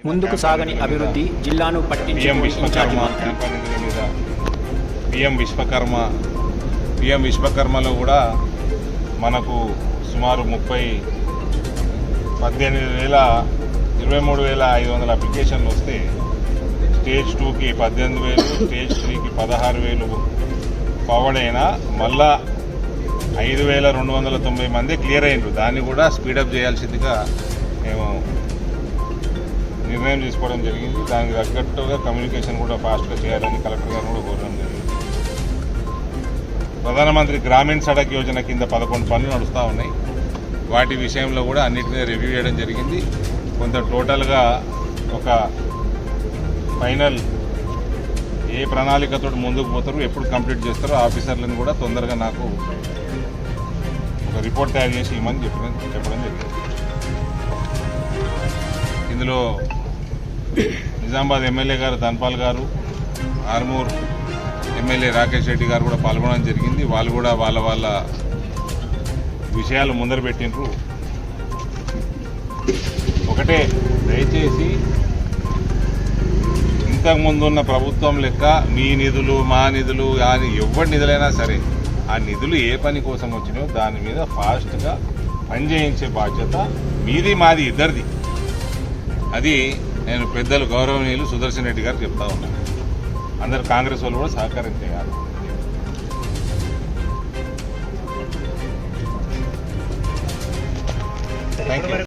ముందుకు సాగని అభివృద్ధి జిల్లాను పట్టించుకుని ఇన్ఛార్జి మంత్రి పిఎం విశ్వకర్మలో కూడా మనకు సుమారు 23,500 అప్లికేషన్లు వస్తే స్టేజ్ 2కి 18,000, స్టేజ్ 3కి 16,000 ఫార్వర్డ్ అయినా మళ్ళా 5,290 మంది క్లియర్ అయినరు. దాన్ని కూడా స్పీడప్ చేయాల్సిందిగా మేము నిర్ణయం తీసుకోవడం జరిగింది. దానికి తగ్గట్టుగా కమ్యూనికేషన్ కూడా ఫాస్ట్గా చేయాలని కలెక్టర్ గారు కూడా కోరడం జరిగింది. ప్రధానమంత్రి గ్రామీణ సడక్ యోజన కింద 11 పనులు నడుస్తూ ఉన్నాయి. వాటి విషయంలో కూడా అన్నిటినీ రివ్యూ చేయడం జరిగింది. కొంత టోటల్గా ఒక ఫైనల్ ఏ ప్రణాళికతో ముందుకు పోతారో, ఎప్పుడు కంప్లీట్ చేస్తారో ఆఫీసర్లను కూడా తొందరగా నాకు ఒక రిపోర్ట్ తయారు చేసి ఇవ్వమని చెప్పడం జరిగింది. ఇందులో నిజామాబాద్ ఎమ్మెల్యే గారు ధన్పాల్ గారు, ఆర్మూర్ ఎమ్మెల్యే రాకేష్ రెడ్డి గారు కూడా పాల్గొనడం జరిగింది. వాళ్ళు కూడా వాళ్ళ విషయాలు ముందర పెట్టినరు. ఒకటే, దయచేసి ఇంతకుముందున్న ప్రభుత్వం లెక్క మీ నిధులు మా నిధులు ఎవరి నిధులైనా సరే ఆ నిధులు ఏ పని కోసం వచ్చినాయో దాని మీద ఫాస్ట్గా పనిచేయించే బాధ్యత మీది మాది ఇద్దరిది. అది నేను పెద్దలు గౌరవనీయులు సుదర్శన్ రెడ్డి గారు చెప్తా ఉన్నాను. అందరు కాంగ్రెస్ వాళ్ళు కూడా సహకారం చేయాలి.